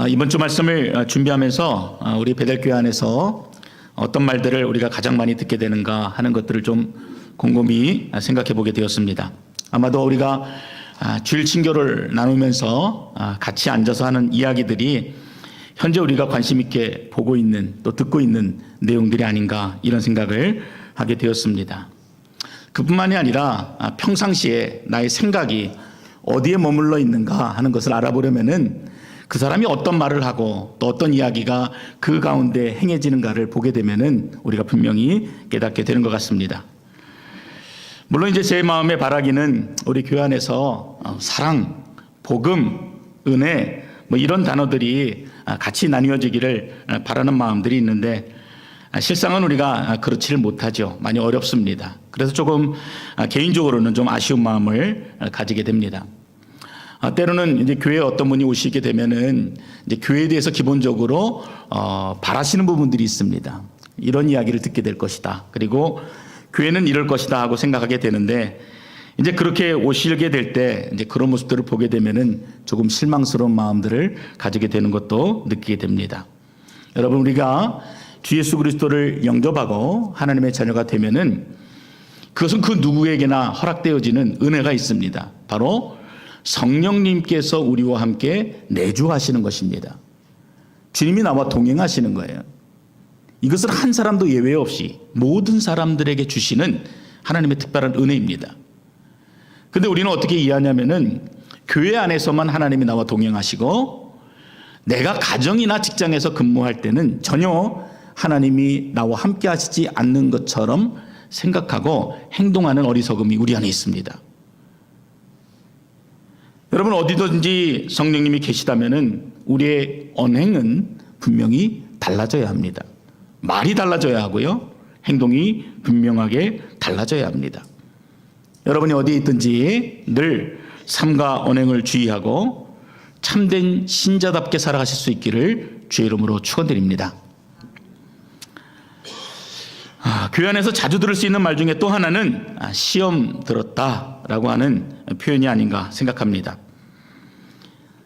이번 주 말씀을 준비하면서 우리 베델교회 안에서 어떤 말들을 우리가 가장 많이 듣게 되는가 하는 것들을 좀 곰곰이 생각해 보게 되었습니다. 아마도 우리가 주일 친교를 나누면서 같이 앉아서 하는 이야기들이 현재 우리가 관심 있게 보고 있는 또 듣고 있는 내용들이 아닌가 이런 생각을 하게 되었습니다. 그뿐만이 아니라 평상시에 나의 생각이 어디에 머물러 있는가 하는 것을 알아보려면은 그 사람이 어떤 말을 하고 또 어떤 이야기가 그 가운데 행해지는가를 보게 되면은 우리가 분명히 깨닫게 되는 것 같습니다. 물론 이제 제 마음의 바라기는 우리 교회 안에서 사랑, 복음, 은혜 뭐 이런 단어들이 같이 나뉘어지기를 바라는 마음들이 있는데 실상은 우리가 그렇지를 못하죠. 많이 어렵습니다. 그래서 조금 개인적으로는 좀 아쉬운 마음을 가지게 됩니다. 때로는 이제 교회에 어떤 분이 오시게 되면은 이제 교회에 대해서 기본적으로 바라시는 부분들이 있습니다. 이런 이야기를 듣게 될 것이다. 그리고 교회는 이럴 것이다 하고 생각하게 되는데 이제 그렇게 오시게 될 때 이제 그런 모습들을 보게 되면은 조금 실망스러운 마음들을 가지게 되는 것도 느끼게 됩니다. 여러분, 우리가 주 예수 그리스도를 영접하고 하나님의 자녀가 되면은 그것은 그 누구에게나 허락되어지는 은혜가 있습니다. 바로 성령님께서 우리와 함께 내주하시는 것입니다. 주님이 나와 동행하시는 거예요. 이것은 한 사람도 예외 없이 모든 사람들에게 주시는 하나님의 특별한 은혜입니다. 그런데 우리는 어떻게 이해하냐면은 교회 안에서만 하나님이 나와 동행하시고 내가 가정이나 직장에서 근무할 때는 전혀 하나님이 나와 함께 하시지 않는 것처럼 생각하고 행동하는 어리석음이 우리 안에 있습니다. 여러분, 어디든지 성령님이 계시다면은 우리의 언행은 분명히 달라져야 합니다. 말이 달라져야 하고요. 행동이 분명하게 달라져야 합니다. 여러분이 어디에 있든지 늘 삶과 언행을 주의하고 참된 신자답게 살아가실 수 있기를 주의 이름으로 축원드립니다. 교회 안에서 자주 들을 수 있는 말 중에 또 하나는 시험 들었다라고 하는 표현이 아닌가 생각합니다.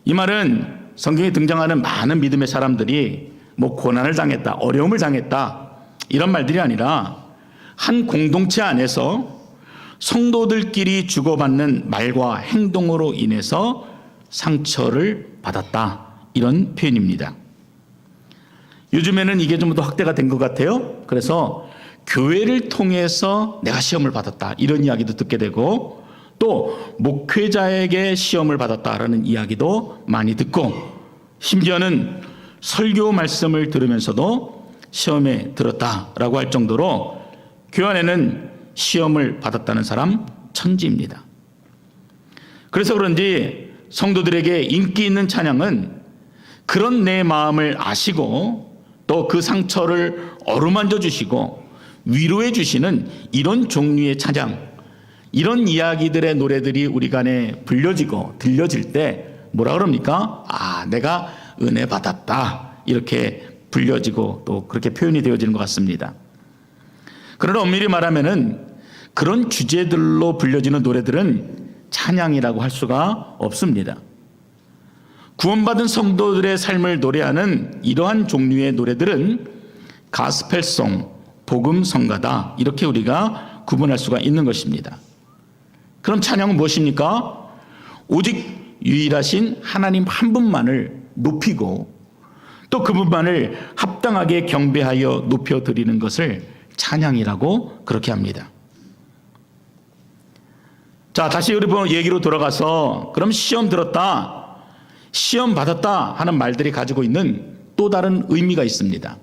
이 말은 성경에 등장하는 많은 믿음의 사람들이 뭐 고난을 당했다, 어려움을 당했다 이런 말들이 아니라 한 공동체 안에서 성도들끼리 주고받는 말과 행동으로 인해서 상처를 받았다 이런 표현입니다. 요즘에는 이게 좀 더 확대가 된 것 같아요. 그래서 교회를 통해서 내가 시험을 받았다 이런 이야기도 듣게 되고 또 목회자에게 시험을 받았다라는 이야기도 많이 듣고 심지어는 설교 말씀을 들으면서도 시험에 들었다라고 할 정도로 교회 안에는 시험을 받았다는 사람 천지입니다. 그래서 그런지 성도들에게 인기 있는 찬양은 그런 내 마음을 아시고 또 그 상처를 어루만져 주시고 위로해 주시는 이런 종류의 찬양, 이런 이야기들의 노래들이 우리 간에 불려지고 들려질 때 뭐라 그럽니까? 내가 은혜 받았다 이렇게 불려지고 또 그렇게 표현이 되어지는 것 같습니다. 그러나 엄밀히 말하면은 그런 주제들로 불려지는 노래들은 찬양이라고 할 수가 없습니다. 구원받은 성도들의 삶을 노래하는 이러한 종류의 노래들은 가스펠송, 복음성가다 이렇게 우리가 구분할 수가 있는 것입니다. 그럼 찬양은 무엇입니까? 오직 유일하신 하나님 한 분만을 높이고 또 그분만을 합당하게 경배하여 높여드리는 것을 찬양이라고 그렇게 합니다. 자, 다시 우리 얘기로 돌아가서 그럼 시험 들었다, 시험 받았다 하는 말들이 가지고 있는 또 다른 의미가 있습니다.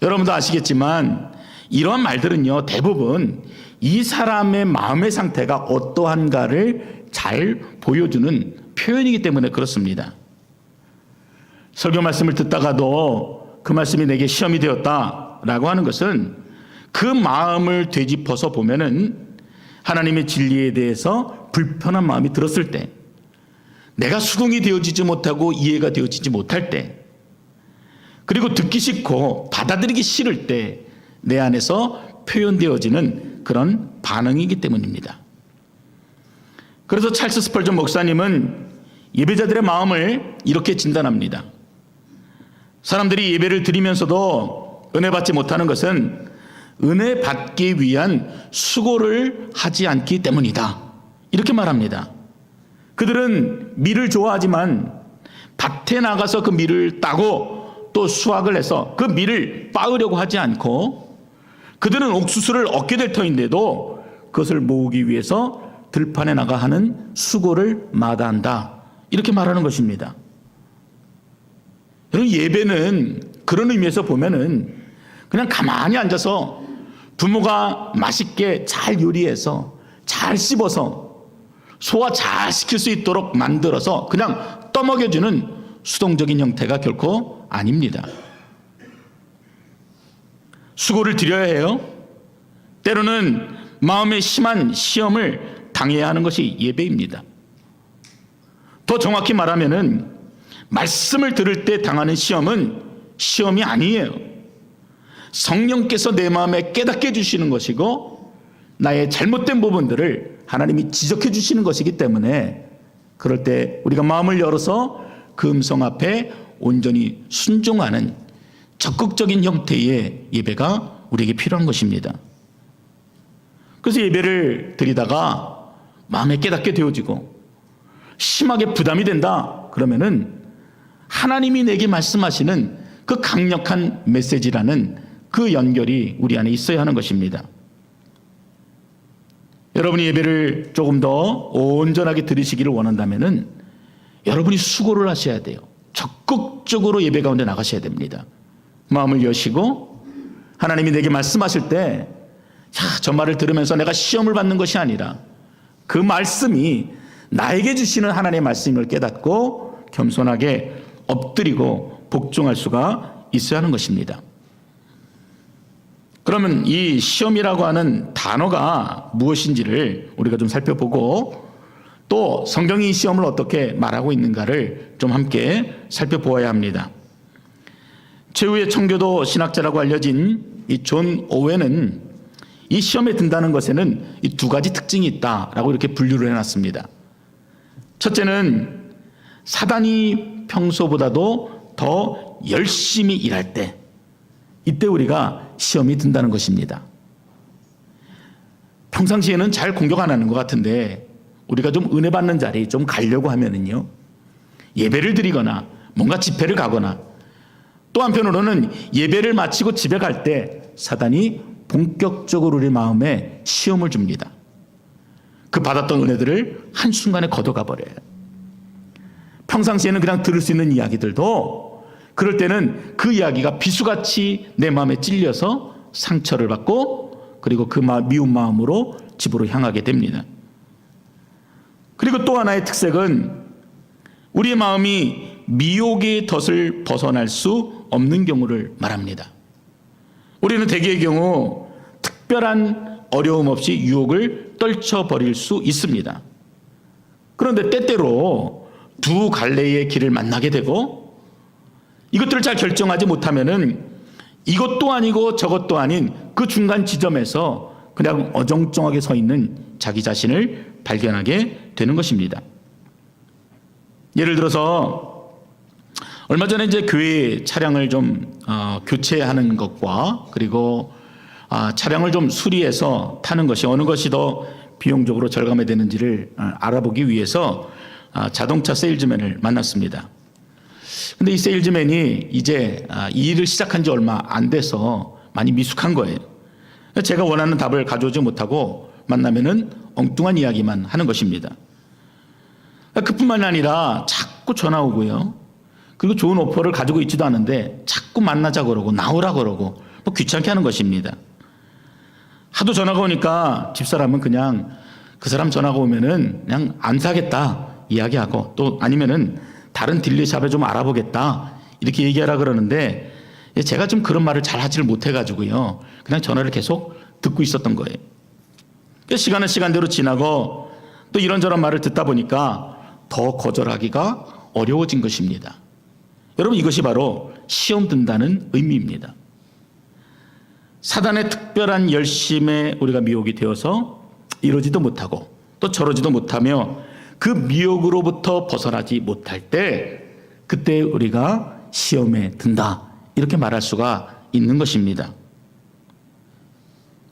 여러분도 아시겠지만 이러한 말들은요 대부분 이 사람의 마음의 상태가 어떠한가를 잘 보여주는 표현이기 때문에 그렇습니다. 설교 말씀을 듣다가도 그 말씀이 내게 시험이 되었다라고 하는 것은 그 마음을 되짚어서 보면은 하나님의 진리에 대해서 불편한 마음이 들었을 때, 내가 수긍이 되어지지 못하고 이해가 되어지지 못할 때, 그리고 듣기 싫고 받아들이기 싫을 때 내 안에서 표현되어지는 그런 반응이기 때문입니다. 그래서 찰스 스펄전 목사님은 예배자들의 마음을 이렇게 진단합니다. 사람들이 예배를 드리면서도 은혜 받지 못하는 것은 은혜 받기 위한 수고를 하지 않기 때문이다. 이렇게 말합니다. 그들은 밀을 좋아하지만 밭에 나가서 그 밀을 따고 또 수확을 해서 그 밀을 빻으려고 하지 않고, 그들은 옥수수를 얻게 될 터인데도 그것을 모으기 위해서 들판에 나가 하는 수고를 마다한다. 이렇게 말하는 것입니다. 여러분, 예배는 그런 의미에서 보면은 그냥 가만히 앉아서 부모가 맛있게 잘 요리해서 잘 씹어서 소화 잘 시킬 수 있도록 만들어서 그냥 떠먹여주는 수동적인 형태가 결코 아닙니다. 수고를 드려야 해요. 때로는 마음의 심한 시험을 당해야 하는 것이 예배입니다. 더 정확히 말하면은 말씀을 들을 때 당하는 시험은 시험이 아니에요. 성령께서 내 마음에 깨닫게 해주시는 것이고 나의 잘못된 부분들을 하나님이 지적해 주시는 것이기 때문에, 그럴 때 우리가 마음을 열어서 그 음성 앞에 온전히 순종하는 적극적인 형태의 예배가 우리에게 필요한 것입니다. 그래서 예배를 드리다가 마음에 깨닫게 되어지고 심하게 부담이 된다 그러면은 하나님이 내게 말씀하시는 그 강력한 메시지라는 그 연결이 우리 안에 있어야 하는 것입니다. 여러분이 예배를 조금 더 온전하게 들으시기를 원한다면은 여러분이 수고를 하셔야 돼요. 적극적으로 예배 가운데 나가셔야 됩니다. 마음을 여시고 하나님이 내게 말씀하실 때, 저 말을 들으면서 내가 시험을 받는 것이 아니라 그 말씀이 나에게 주시는 하나님의 말씀을 깨닫고 겸손하게 엎드리고 복종할 수가 있어야 하는 것입니다. 그러면 이 시험이라고 하는 단어가 무엇인지를 우리가 좀 살펴보고, 또 성경이 이 시험을 어떻게 말하고 있는가를 좀 함께 살펴보아야 합니다. 최후의 청교도 신학자라고 알려진 이 존 오웬은 이 시험에 든다는 것에는 이 두 가지 특징이 있다라고 이렇게 분류를 해놨습니다. 첫째는 사단이 평소보다도 더 열심히 일할 때, 이때 우리가 시험이 든다는 것입니다. 평상시에는 잘 공격 안 하는 것 같은데 우리가 좀 은혜 받는 자리 좀 가려고 하면은요, 예배를 드리거나 뭔가 집회를 가거나 또 한편으로는 예배를 마치고 집에 갈 때 사단이 본격적으로 우리 마음에 시험을 줍니다. 그 받았던 은혜들을 한순간에 걷어가 버려요. 평상시에는 그냥 들을 수 있는 이야기들도 그럴 때는 그 이야기가 비수같이 내 마음에 찔려서 상처를 받고, 그리고 그 미운 마음으로 집으로 향하게 됩니다. 그리고 또 하나의 특색은 우리의 마음이 미혹의 덫을 벗어날 수 없는 경우를 말합니다. 우리는 대개의 경우 특별한 어려움 없이 유혹을 떨쳐버릴 수 있습니다. 그런데 때때로 두 갈래의 길을 만나게 되고, 이것들을 잘 결정하지 못하면은 이것도 아니고 저것도 아닌 그 중간 지점에서 그냥 어정쩡하게 서 있는 자기 자신을 발견하게 되는 것입니다. 예를 들어서 얼마 전에 이제 교회 차량을 좀 교체하는 것과, 그리고 차량을 좀 수리해서 타는 것이 어느 것이 더 비용적으로 절감이 되는지를 알아보기 위해서 자동차 세일즈맨을 만났습니다. 근데 이 세일즈맨이 이제 이 일을 시작한 지 얼마 안 돼서 많이 미숙한 거예요. 제가 원하는 답을 가져오지 못하고 만나면은 엉뚱한 이야기만 하는 것입니다. 그뿐만 아니라 자꾸 전화 오고요. 그리고 좋은 오퍼를 가지고 있지도 않은데 자꾸 만나자 그러고 나오라 그러고 뭐 귀찮게 하는 것입니다. 하도 전화가 오니까 집사람은 그냥 그 사람 전화가 오면은 그냥 안 사겠다 이야기하고, 또 아니면은 다른 딜러샵에 좀 알아보겠다 이렇게 얘기하라 그러는데, 제가 좀 그런 말을 잘 하지를 못해가지고요, 그냥 전화를 계속 듣고 있었던 거예요. 시간은 시간대로 지나고 또 이런저런 말을 듣다 보니까 더 거절하기가 어려워진 것입니다. 여러분, 이것이 바로 시험 든다는 의미입니다. 사단의 특별한 열심에 우리가 미혹이 되어서 이러지도 못하고 또 저러지도 못하며 그 미혹으로부터 벗어나지 못할 때 그때 우리가 시험에 든다, 이렇게 말할 수가 있는 것입니다.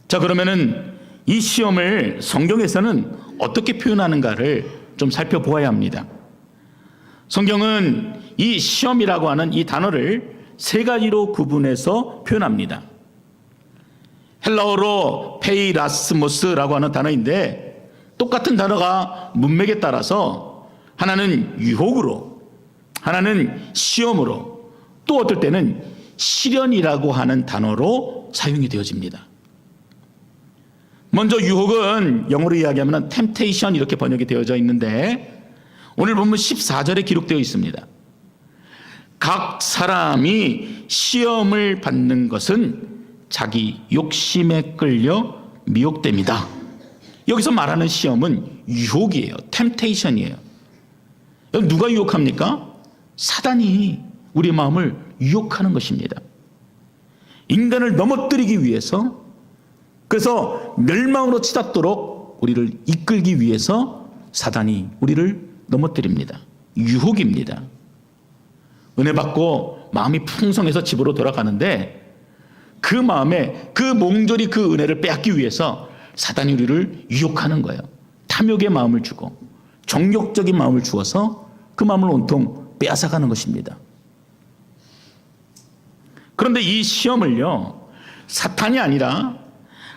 자, 그러면은 이 시험을 성경에서는 어떻게 표현하는가를 좀 살펴보아야 합니다. 성경은 이 시험이라고 하는 이 단어를 세 가지로 구분해서 표현합니다. 헬라어로 페이라스모스라고 하는 단어인데, 똑같은 단어가 문맥에 따라서 하나는 유혹으로, 하나는 시험으로, 또 어떨 때는 시련이라고 하는 단어로 사용이 되어집니다. 먼저 유혹은 영어로 이야기하면 temptation 이렇게 번역이 되어져 있는데, 오늘 본문 14절에 기록되어 있습니다. 각 사람이 시험을 받는 것은 자기 욕심에 끌려 미혹됩니다. 여기서 말하는 시험은 유혹이에요. temptation이에요. 누가 유혹합니까? 사단이 우리 마음을 유혹하는 것입니다. 인간을 넘어뜨리기 위해서, 그래서 멸망으로 치닫도록 우리를 이끌기 위해서 사단이 우리를 넘어뜨립니다. 유혹입니다. 은혜 받고 마음이 풍성해서 집으로 돌아가는데, 그 마음에 그 몽졸이 그 은혜를 빼앗기 위해서 사단이 우리를 유혹하는 거예요. 탐욕의 마음을 주고 정욕적인 마음을 주어서 그 마음을 온통 빼앗아가는 것입니다. 그런데 이 시험을요, 사탄이 아니라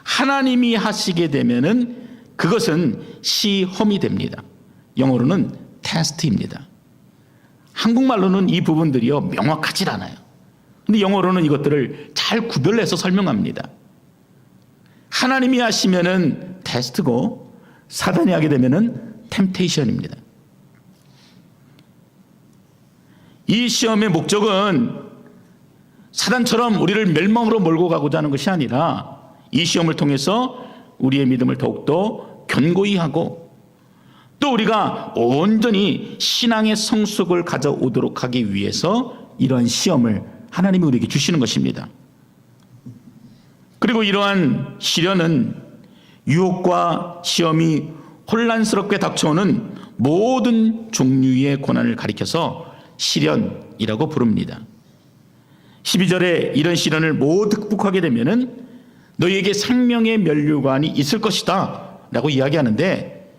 하나님이 하시게 되면은 그것은 시험이 됩니다. 영어로는 테스트입니다. 한국말로는 이 부분들이요 명확하지 않아요. 근데 영어로는 이것들을 잘 구별해서 설명합니다. 하나님이 하시면은 테스트고, 사단이 하게 되면은 템테이션입니다. 이 시험의 목적은 사단처럼 우리를 멸망으로 몰고 가고자 하는 것이 아니라, 이 시험을 통해서 우리의 믿음을 더욱더 견고히 하고, 또 우리가 온전히 신앙의 성숙을 가져오도록 하기 위해서 이러한 시험을 하나님이 우리에게 주시는 것입니다. 그리고 이러한 시련은 유혹과 시험이 혼란스럽게 닥쳐오는 모든 종류의 고난을 가리켜서 시련이라고 부릅니다. 12절에 이런 시련을 모두 극복하게 되면은 너희에게 생명의 면류관이 있을 것이다 라고 이야기하는데,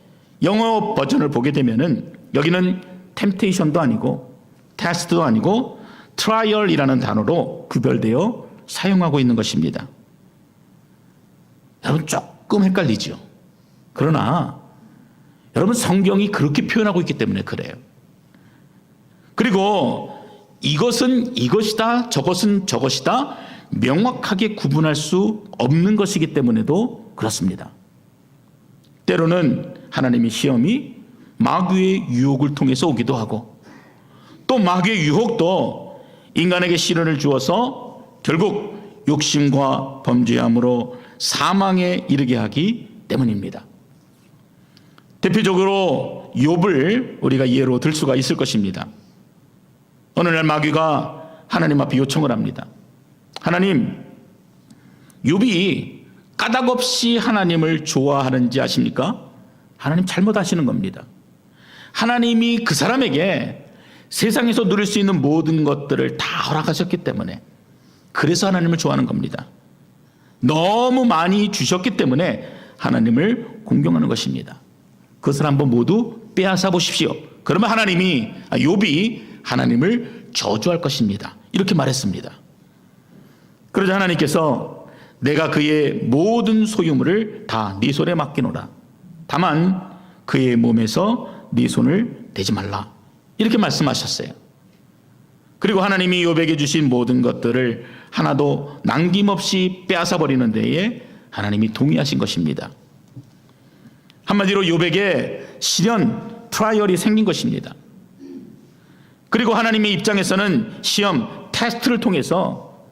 영어 버전을 보게 되면은 여기는 템테이션도 아니고 테스트도 아니고 트라이얼이라는 단어로 구별되어 사용하고 있는 것입니다. 여러분 조금 헷갈리죠? 그러나 여러분 성경이 그렇게 표현하고 있기 때문에 그래요. 그리고 이것은 이것이다, 저것은 저것이다 명확하게 구분할 수 없는 것이기 때문에도 그렇습니다. 때로는 하나님의 시험이 마귀의 유혹을 통해서 오기도 하고, 또 마귀의 유혹도 인간에게 시련을 주어서 결국 욕심과 범죄함으로 사망에 이르게 하기 때문입니다. 대표적으로 욥을 우리가 예로 들 수가 있을 것입니다. 어느 날 마귀가 하나님 앞에 요청을 합니다. 하나님, 욥이 까닭없이 하나님을 좋아하는지 아십니까? 하나님 잘못하시는 겁니다. 하나님이 그 사람에게 세상에서 누릴 수 있는 모든 것들을 다 허락하셨기 때문에, 그래서 하나님을 좋아하는 겁니다. 너무 많이 주셨기 때문에 하나님을 공경하는 것입니다. 그것을 한번 모두 빼앗아 보십시오. 그러면 하나님이, 욥이 하나님을 저주할 것입니다. 이렇게 말했습니다. 그러자 하나님께서 내가 그의 모든 소유물을 다 네 손에 맡기노라. 다만 그의 몸에서 네 손을 대지 말라. 이렇게 말씀하셨어요. 그리고 하나님이 욥에게 주신 모든 것들을 하나도 남김없이 빼앗아 버리는 데에 하나님이 동의하신 것입니다. 한마디로 욥에게 시련, 트라이얼이 생긴 것입니다. 그리고 하나님의 입장에서는 시험, 테스트를 통해서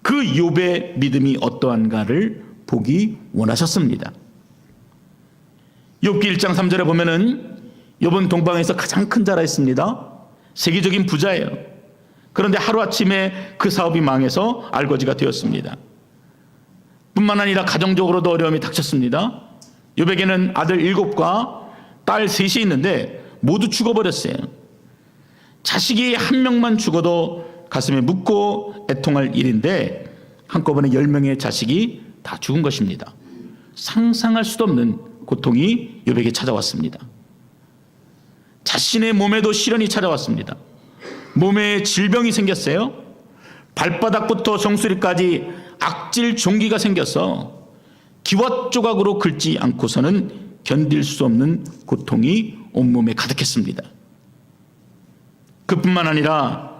그 욥의 믿음이 어떠한가를 보기 원하셨습니다. 욥기 1장 3절에 보면은 욥은 동방에서 가장 큰 자라였습니다. 세계적인 부자예요. 그런데 하루아침에 그 사업이 망해서 알거지가 되었습니다. 뿐만 아니라 가정적으로도 어려움이 닥쳤습니다. 욥에게는 아들 7과 딸 3이 있는데 모두 죽어버렸어요. 자식이 한 명만 죽어도 가슴에 묻고 애통할 일인데 한꺼번에 10명의 자식이 다 죽은 것입니다. 상상할 수도 없는 고통이 욥에게 찾아왔습니다. 자신의 몸에도 시련이 찾아왔습니다. 몸에 질병이 생겼어요. 발바닥부터 정수리까지 악질 종기가 생겨서 기왓 조각으로 긁지 않고서는 견딜 수 없는 고통이 온몸에 가득했습니다. 그뿐만 아니라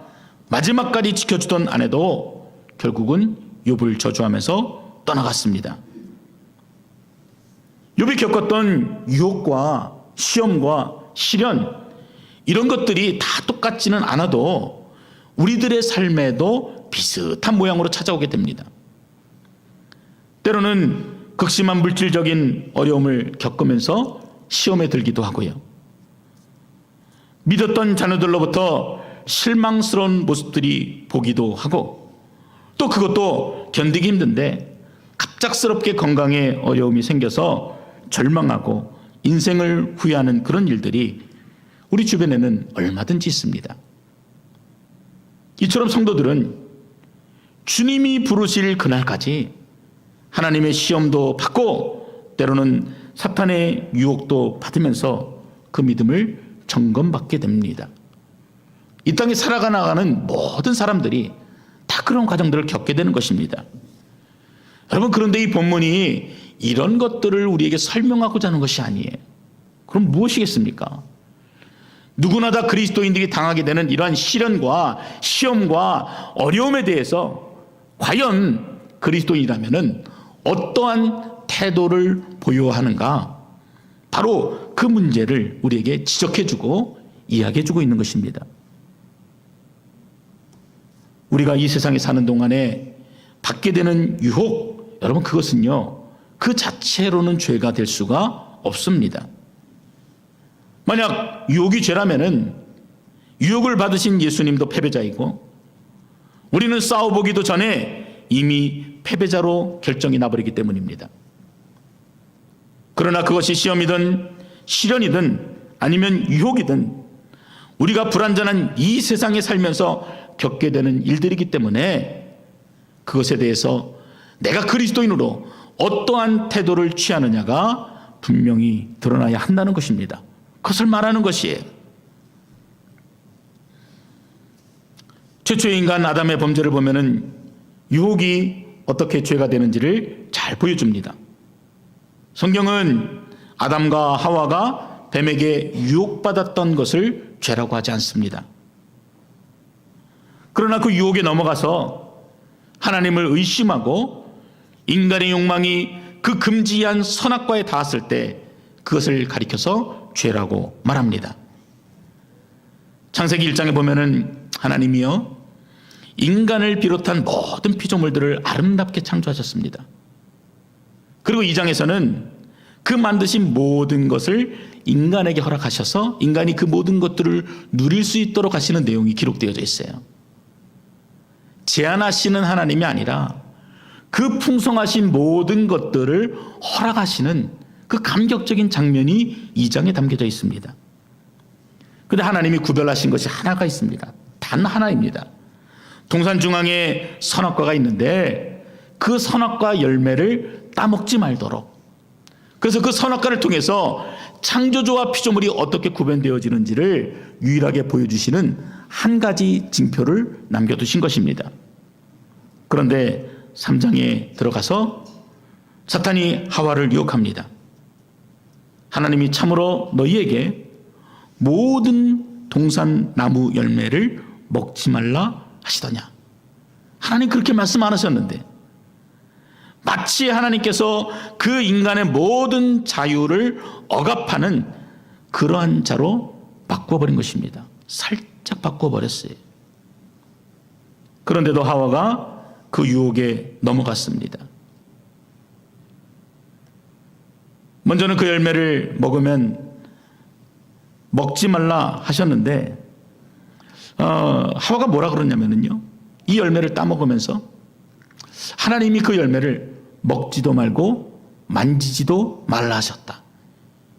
마지막까지 지켜주던 아내도 결국은 욥을 저주하면서 떠나갔습니다. 욥이 겪었던 유혹과 시험과 시련, 이런 것들이 다 똑같지는 않아도 우리들의 삶에도 비슷한 모양으로 찾아오게 됩니다. 때로는 극심한 물질적인 어려움을 겪으면서 시험에 들기도 하고요. 믿었던 자녀들로부터 실망스러운 모습들이 보기도 하고, 또 그것도 견디기 힘든데 갑작스럽게 건강에 어려움이 생겨서 절망하고 인생을 후회하는 그런 일들이 우리 주변에는 얼마든지 있습니다. 이처럼 성도들은 주님이 부르실 그날까지 하나님의 시험도 받고 때로는 사탄의 유혹도 받으면서 그 믿음을 점검받게 됩니다. 이 땅에 살아가는 모든 사람들이 다 그런 과정들을 겪게 되는 것입니다. 여러분, 그런데 이 본문이 이런 것들을 우리에게 설명하고자 하는 것이 아니에요. 그럼 무엇이겠습니까? 누구나 다 그리스도인들이 당하게 되는 이러한 시련과 시험과 어려움에 대해서 과연 그리스도인이라면 어떠한 태도를 보여야 하는가, 바로 그 문제를 우리에게 지적해주고 이야기해주고 있는 것입니다. 우리가 이 세상에 사는 동안에 받게 되는 유혹, 여러분, 그것은요 그 자체로는 죄가 될 수가 없습니다. 만약 유혹이 죄라면은 유혹을 받으신 예수님도 패배자이고 우리는 싸워보기도 전에 이미 패배자로 결정이 나버리기 때문입니다. 그러나 그것이 시험이든 시련이든 아니면 유혹이든 우리가 불완전한 이 세상에 살면서 겪게 되는 일들이기 때문에 그것에 대해서 내가 그리스도인으로 어떠한 태도를 취하느냐가 분명히 드러나야 한다는 것입니다. 그것을 말하는 것이에요. 최초의 인간 아담의 범죄를 보면은 유혹이 어떻게 죄가 되는지를 잘 보여줍니다. 성경은 아담과 하와가 뱀에게 유혹받았던 것을 죄라고 하지 않습니다. 그러나 그 유혹에 넘어가서 하나님을 의심하고 인간의 욕망이 그 금지한 선악과에 닿았을 때 그것을 가리켜서 죄라고 말합니다. 창세기 1장에 보면은 하나님이요 인간을 비롯한 모든 피조물들을 아름답게 창조하셨습니다. 그리고 2장에서는 그 만드신 모든 것을 인간에게 허락하셔서 인간이 그 모든 것들을 누릴 수 있도록 하시는 내용이 기록되어져 있어요. 제한하시는 하나님이 아니라 그 풍성하신 모든 것들을 허락하시는 그 감격적인 장면이 2장에 담겨져 있습니다. 그런데 하나님이 구별하신 것이 하나가 있습니다. 단 하나입니다. 동산 중앙에 선악과가 있는데 그 선악과 열매를 따먹지 말도록, 그래서 그 선악과를 통해서 창조주와 피조물이 어떻게 구분되어지는지를 유일하게 보여주시는 한 가지 징표를 남겨두신 것입니다. 그런데 3장에 들어가서 사탄이 하와를 유혹합니다. 하나님이 참으로 너희에게 모든 동산 나무 열매를 먹지 말라 하시더냐. 하나님 그렇게 말씀 안 하셨는데 마치 하나님께서 그 인간의 모든 자유를 억압하는 그러한 자로 바꿔버린 것입니다. 살짝 바꿔버렸어요. 그런데도 하와가 그 유혹에 넘어갔습니다. 먼저는 그 열매를 먹으면 먹지 말라 하셨는데 하와가 뭐라 그러냐면요, 이 열매를 따먹으면서 하나님이 그 열매를 먹지도 말고 만지지도 말라 하셨다,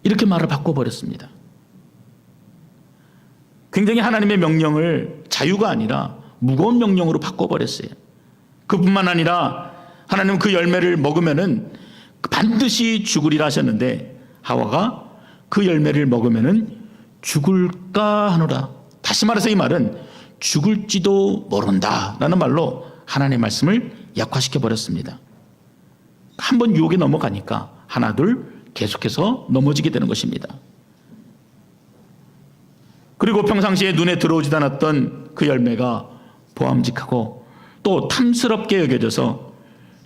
이렇게 말을 바꿔버렸습니다. 굉장히 하나님의 명령을 자유가 아니라 무거운 명령으로 바꿔버렸어요. 그뿐만 아니라 하나님은 그 열매를 먹으면은 반드시 죽으리라 하셨는데 하와가 그 열매를 먹으면은 죽을까 하노라. 다시 말해서 이 말은 죽을지도 모른다 라는 말로 하나님의 말씀을 약화시켜 버렸습니다. 한번 유혹에 넘어가니까 하나둘 계속해서 넘어지게 되는 것입니다. 그리고 평상시에 눈에 들어오지도 않았던 그 열매가 보암직하고 또 탐스럽게 여겨져서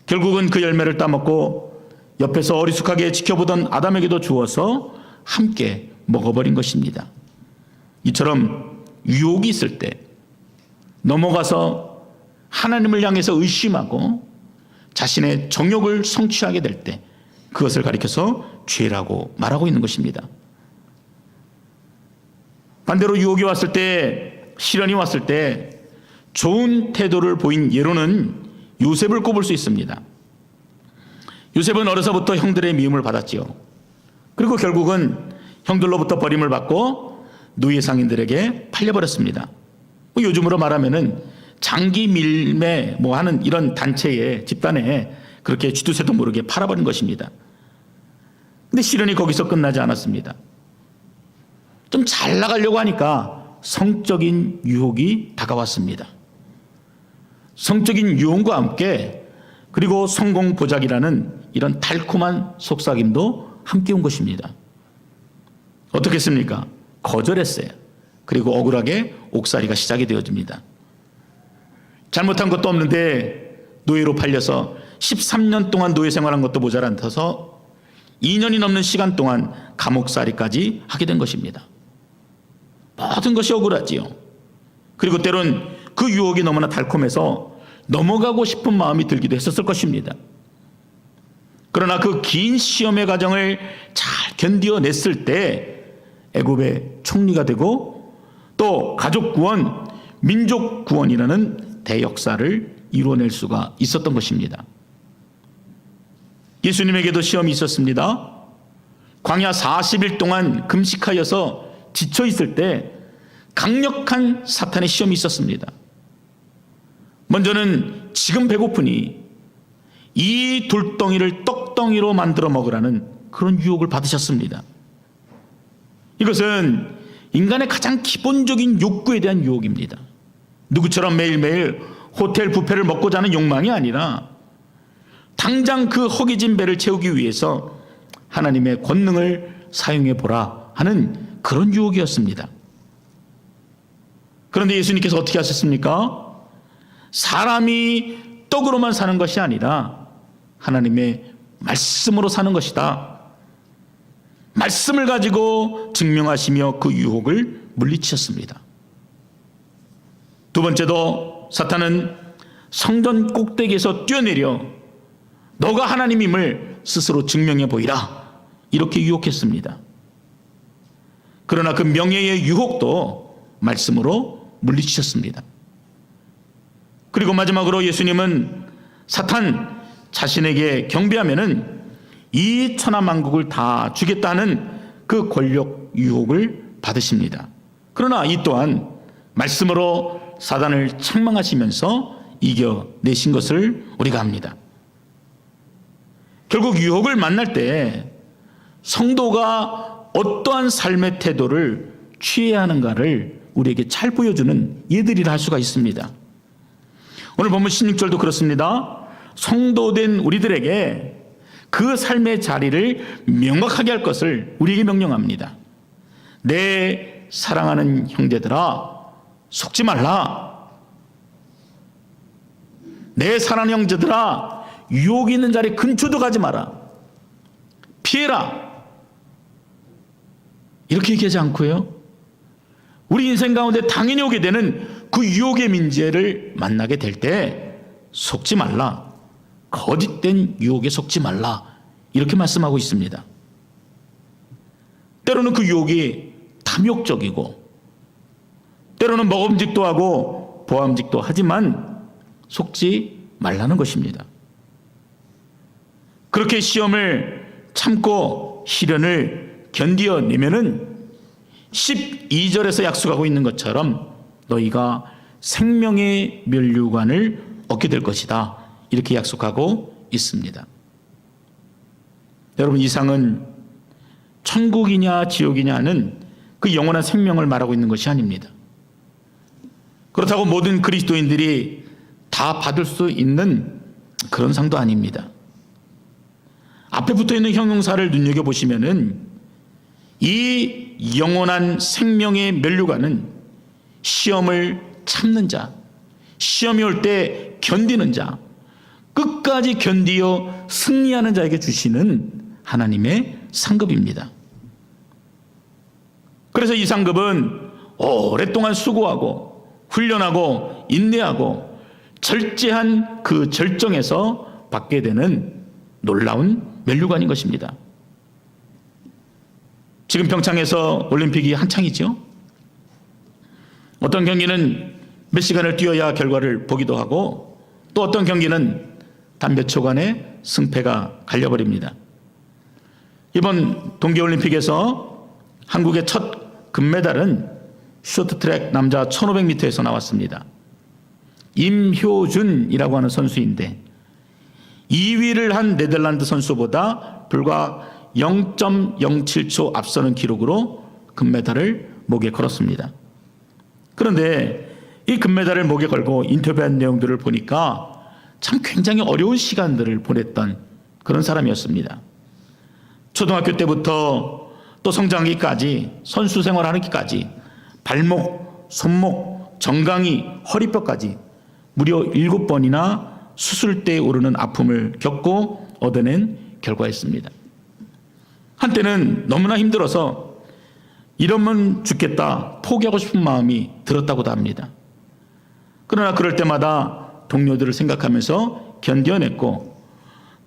결국은 그 열매를 따먹고 옆에서 어리숙하게 지켜보던 아담에게도 주어서 함께 먹어버린 것입니다. 이처럼 유혹이 있을 때 넘어가서 하나님을 향해서 의심하고 자신의 정욕을 성취하게 될 때 그것을 가리켜서 죄라고 말하고 있는 것입니다. 반대로 유혹이 왔을 때, 시련이 왔을 때 좋은 태도를 보인 예로는 요셉을 꼽을 수 있습니다. 요셉은 어려서부터 형들의 미움을 받았지요. 그리고 결국은 형들로부터 버림을 받고 노예 상인들에게 팔려버렸습니다. 요즘으로 말하면은 장기 밀매 하는 이런 단체에, 집단에 그렇게 쥐두새도 모르게 팔아버린 것입니다. 근데 시련이 거기서 끝나지 않았습니다. 좀 잘 나가려고 하니까 성적인 유혹이 다가왔습니다. 성적인 유혹과 함께 그리고 성공 보자기라는 이런 달콤한 속삭임도 함께 온 것입니다. 어떻게 했습니까? 거절했어요. 그리고 억울하게 옥살이가 시작이 되어집니다. 잘못한 것도 없는데 노예로 팔려서 13년 동안 노예 생활한 것도 모자라서 2년이 넘는 시간 동안 감옥살이까지 하게 된 것입니다. 모든 것이 억울하지요. 그리고 때론 그 유혹이 너무나 달콤해서 넘어가고 싶은 마음이 들기도 했었을 것입니다. 그러나 그 긴 시험의 과정을 잘 견디어냈을 때 애굽의 총리가 되고 또 가족 구원, 민족 구원이라는 대역사를 이루어낼 수가 있었던 것입니다. 예수님에게도 시험이 있었습니다. 광야 40일 동안 금식하여서 지쳐 있을 때 강력한 사탄의 시험이 있었습니다. 먼저는 지금 배고프니 이 돌덩이를 떡덩이로 만들어 먹으라는 그런 유혹을 받으셨습니다. 이것은 인간의 가장 기본적인 욕구에 대한 유혹입니다. 누구처럼 매일매일 호텔 뷔페를 먹고 자는 욕망이 아니라 당장 그 허기진 배를 채우기 위해서 하나님의 권능을 사용해 보라 하는 그런 유혹이었습니다. 그런데 예수님께서 어떻게 하셨습니까? 사람이 떡으로만 사는 것이 아니라 하나님의 말씀으로 사는 것이다. 말씀을 가지고 증명하시며 그 유혹을 물리치셨습니다. 두 번째도 사탄은 성전 꼭대기에서 뛰어내려 너가 하나님임을 스스로 증명해 보이라 이렇게 유혹했습니다. 그러나 그 명예의 유혹도 말씀으로 물리치셨습니다. 그리고 마지막으로 예수님은 사탄 자신에게 경배하면은 이 천하만국을 다 주겠다는 그 권력 유혹을 받으십니다. 그러나 이 또한 말씀으로 사단을 책망하시면서 이겨내신 것을 우리가 압니다. 결국 유혹을 만날 때 성도가 어떠한 삶의 태도를 취해야 하는가를 우리에게 잘 보여주는 예들이라 할 수가 있습니다. 오늘 본문 16절도 그렇습니다. 성도된 우리들에게 그 삶의 자리를 명확하게 할 것을 우리에게 명령합니다. 내 사랑하는 형제들아 속지 말라. 내 사랑하는 형제들아 유혹이 있는 자리 근처도 가지 마라. 피해라. 이렇게 얘기하지 않고요. 우리 인생 가운데 당연히 오게 되는 그 유혹의 민재를 만나게 될 때 속지 말라. 거짓된 유혹에 속지 말라. 이렇게 말씀하고 있습니다. 때로는 그 유혹이 탐욕적이고 때로는 먹음직도 하고 보암직도 하지만 속지 말라는 것입니다. 그렇게 시험을 참고 시련을 견디어내면은 12절에서 약속하고 있는 것처럼 너희가 생명의 면류관을 얻게 될 것이다. 이렇게 약속하고 있습니다. 여러분, 이상은 천국이냐 지옥이냐는 그 영원한 생명을 말하고 있는 것이 아닙니다. 그렇다고 모든 그리스도인들이 다 받을 수 있는 그런 상도 아닙니다. 앞에 붙어있는 형용사를 눈여겨보시면은 이 영원한 생명의 면류관은 시험을 참는 자, 시험이 올 때 견디는 자, 끝까지 견디어 승리하는 자에게 주시는 하나님의 상급입니다. 그래서 이 상급은 오랫동안 수고하고 훈련하고 인내하고 절제한 그 절정에서 받게 되는 놀라운 면류관인 것입니다. 지금 평창에서 올림픽이 한창이죠. 어떤 경기는 몇 시간을 뛰어야 결과를 보기도 하고 또 어떤 경기는 단 몇 초간에 승패가 갈려버립니다. 이번 동계올림픽에서 한국의 첫 금메달은 쇼트트랙 남자 1500m에서 나왔습니다. 임효준이라고 하는 선수인데 2위를 한 네덜란드 선수보다 불과 0.07초 앞서는 기록으로 금메달을 목에 걸었습니다. 그런데 이 금메달을 목에 걸고 인터뷰한 내용들을 보니까 참 굉장히 어려운 시간들을 보냈던 그런 사람이었습니다. 초등학교 때부터 또 성장기까지 선수 생활하기까지 발목, 손목, 정강이, 허리뼈까지 무려 7번이나 수술대에 오르는 아픔을 겪고 얻어낸 결과였습니다. 한때는 너무나 힘들어서 이러면 죽겠다 포기하고 싶은 마음이 들었다고도 합니다. 그러나 그럴 때마다 동료들을 생각하면서 견뎌냈고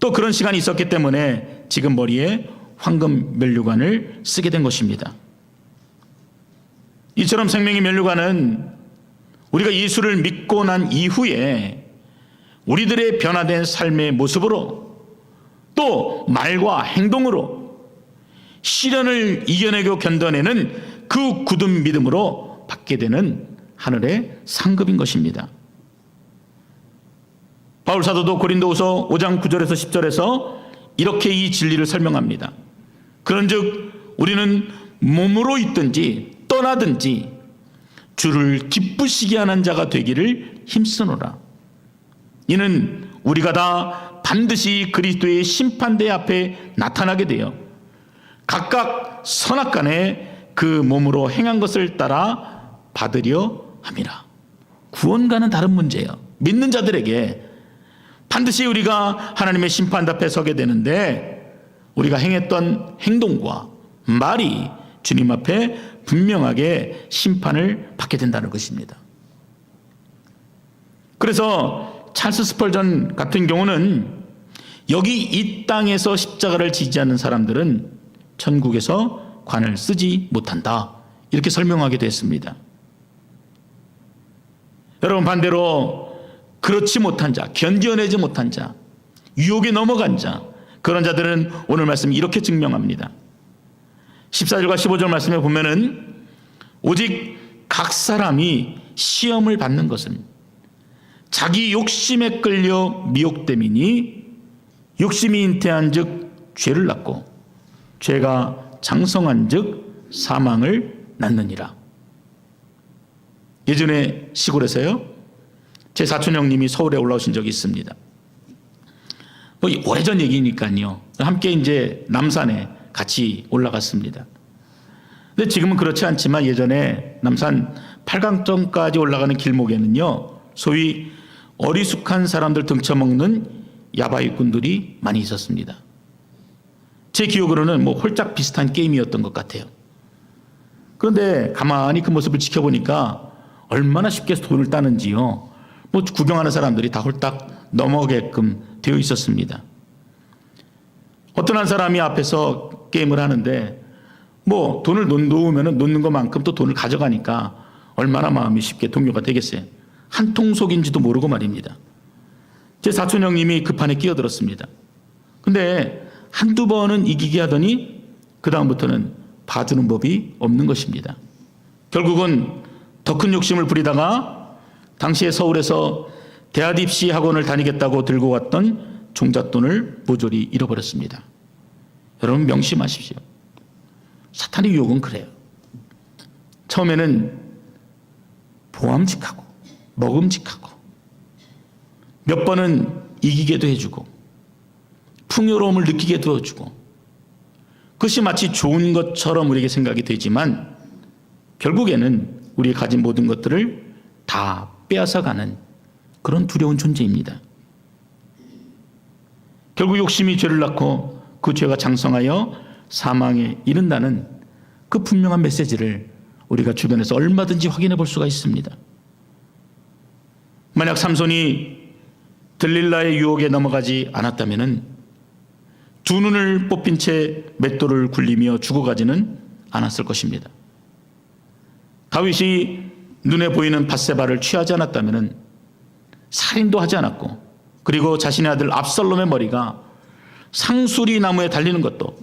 또 그런 시간이 있었기 때문에 지금 머리에 황금 면류관을 쓰게 된 것입니다. 이처럼 생명의 면류관은 우리가 예수를 믿고 난 이후에 우리들의 변화된 삶의 모습으로 또 말과 행동으로 시련을 이겨내고 견뎌내는 그 굳은 믿음으로 받게 되는 하늘의 상급인 것입니다. 바울 사도도 고린도후서 5장 9절에서 10절에서 이렇게 이 진리를 설명합니다. 그런즉 우리는 몸으로 있든지 떠나든지 주를 기쁘시게 하는 자가 되기를 힘쓰노라. 이는 우리가 다 반드시 그리스도의 심판대 앞에 나타나게 되어 각각 선악간에 그 몸으로 행한 것을 따라 받으려 함이라. 구원과는 다른 문제예요. 믿는 자들에게 반드시 우리가 하나님의 심판 앞에 서게 되는데 우리가 행했던 행동과 말이 주님 앞에 분명하게 심판을 받게 된다는 것입니다. 그래서 찰스 스펄전 같은 경우는 여기 이 땅에서 십자가를 지지 않는 사람들은 천국에서 관을 쓰지 못한다. 이렇게 설명하기도 했습니다. 여러분, 반대로 그렇지 못한 자, 견뎌내지 못한 자, 유혹에 넘어간 자, 그런 자들은 오늘 말씀이 이렇게 증명합니다. 14절과 15절 말씀에 보면은 오직 각 사람이 시험을 받는 것은 자기 욕심에 끌려 미혹됨이니 욕심이 잉태한 즉 죄를 낳고 죄가 장성한 즉 사망을 낳느니라. 예전에 시골에서요, 제 사촌 형님이 서울에 올라오신 적이 있습니다. 오래전 얘기니까요. 함께 이제 남산에 같이 올라갔습니다. 근데 지금은 그렇지 않지만 예전에 남산 8강정까지 올라가는 길목에는요, 소위 어리숙한 사람들 등쳐먹는 야바이꾼들이 많이 있었습니다. 제 기억으로는 홀짝 비슷한 게임이었던 것 같아요. 그런데 가만히 그 모습을 지켜보니까 얼마나 쉽게 돈을 따는지요. 구경하는 사람들이 다 홀딱 넘어게끔 되어 있었습니다. 어떤 한 사람이 앞에서 게임을 하는데 돈을 놓으면 놓는 것만큼 또 돈을 가져가니까 얼마나 마음이 쉽게 동요가 되겠어요. 한 통속인지도 모르고 말입니다. 제 사촌 형님이 그 판에 끼어들었습니다. 근데 한두 번은 이기게 하더니 그 다음부터는 봐주는 법이 없는 것입니다. 결국은 더 큰 욕심을 부리다가 당시에 서울에서 대학 입시 학원을 다니겠다고 들고 왔던 종잣돈을 모조리 잃어버렸습니다. 여러분 명심하십시오. 사탄의 유혹은 그래요. 처음에는 보암직하고 먹음직하고 몇 번은 이기게도 해주고 풍요로움을 느끼게도 해주고 그것이 마치 좋은 것처럼 우리에게 생각이 되지만 결국에는 우리가 가진 모든 것들을 다 빼앗아가는 그런 두려운 존재입니다. 결국 욕심이 죄를 낳고 그 죄가 장성하여 사망에 이른다는 그 분명한 메시지를 우리가 주변에서 얼마든지 확인해 볼 수가 있습니다. 만약 삼손이 들릴라의 유혹에 넘어가지 않았다면 두 눈을 뽑힌 채 맷돌을 굴리며 죽어가지는 않았을 것입니다. 다윗이 눈에 보이는 밧세바를 취하지 않았다면 살인도 하지 않았고 그리고 자신의 아들 압살롬의 머리가 상수리 나무에 달리는 것도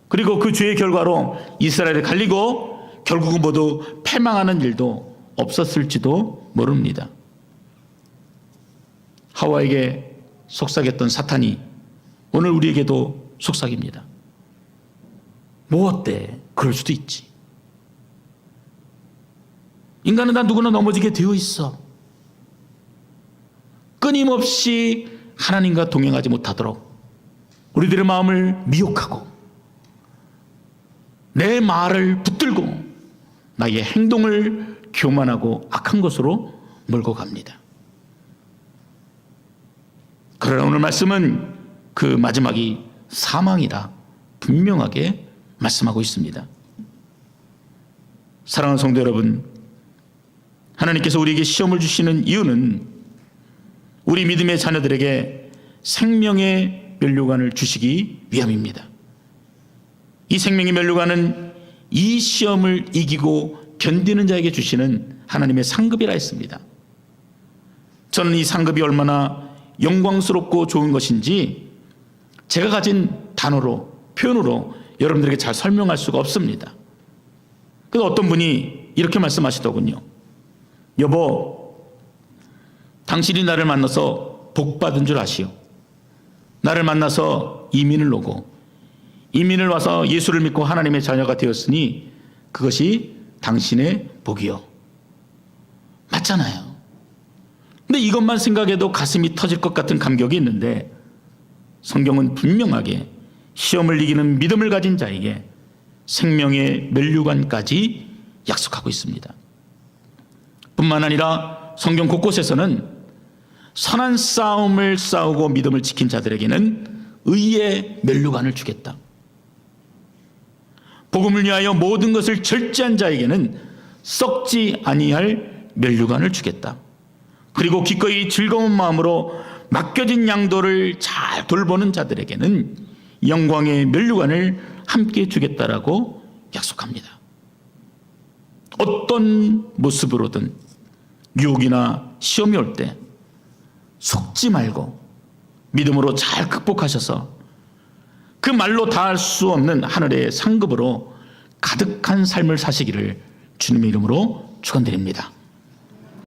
그리고 그 죄의 결과로 이스라엘에 갈리고 결국은 모두 패망하는 일도 없었을지도 모릅니다. 하와에게 속삭였던 사탄이 오늘 우리에게도 속삭입니다. 뭐 어때? 그럴 수도 있지. 인간은 다 누구나 넘어지게 되어 있어. 끊임없이 하나님과 동행하지 못하도록 우리들의 마음을 미혹하고 내 말을 붙들고 나의 행동을 교만하고 악한 것으로 몰고 갑니다. 그러나 오늘 말씀은 그 마지막이 사망이다 분명하게 말씀하고 있습니다. 사랑하는 성도 여러분, 하나님께서 우리에게 시험을 주시는 이유는 우리 믿음의 자녀들에게 생명의 면류관을 주시기 위함입니다. 이 생명의 면류관은 이 시험을 이기고 견디는 자에게 주시는 하나님의 상급이라 했습니다. 저는 이 상급이 얼마나 영광스럽고 좋은 것인지 제가 가진 단어로 표현으로 여러분들에게 잘 설명할 수가 없습니다. 그래서 어떤 분이 이렇게 말씀하시더군요. 여보, 당신이 나를 만나서 복 받은 줄 아시오. 나를 만나서 이민을 오고 이민을 와서 예수를 믿고 하나님의 자녀가 되었으니 그것이 당신의 복이요. 맞잖아요. 근데 이것만 생각해도 가슴이 터질 것 같은 감격이 있는데 성경은 분명하게 시험을 이기는 믿음을 가진 자에게 생명의 면류관까지 약속하고 있습니다. 뿐만 아니라 성경 곳곳에서는 선한 싸움을 싸우고 믿음을 지킨 자들에게는 의의 면류관을 주겠다. 복음을 위하여 모든 것을 절제한 자에게는 썩지 아니할 면류관을 주겠다. 그리고 기꺼이 즐거운 마음으로 맡겨진 양도를 잘 돌보는 자들에게는 영광의 면류관을 함께 주겠다라고 약속합니다. 어떤 모습으로든 유혹이나 시험이 올 때 속지 말고 믿음으로 잘 극복하셔서 그 말로 다 할 수 없는 하늘의 상급으로 가득한 삶을 사시기를 주님의 이름으로 축원드립니다.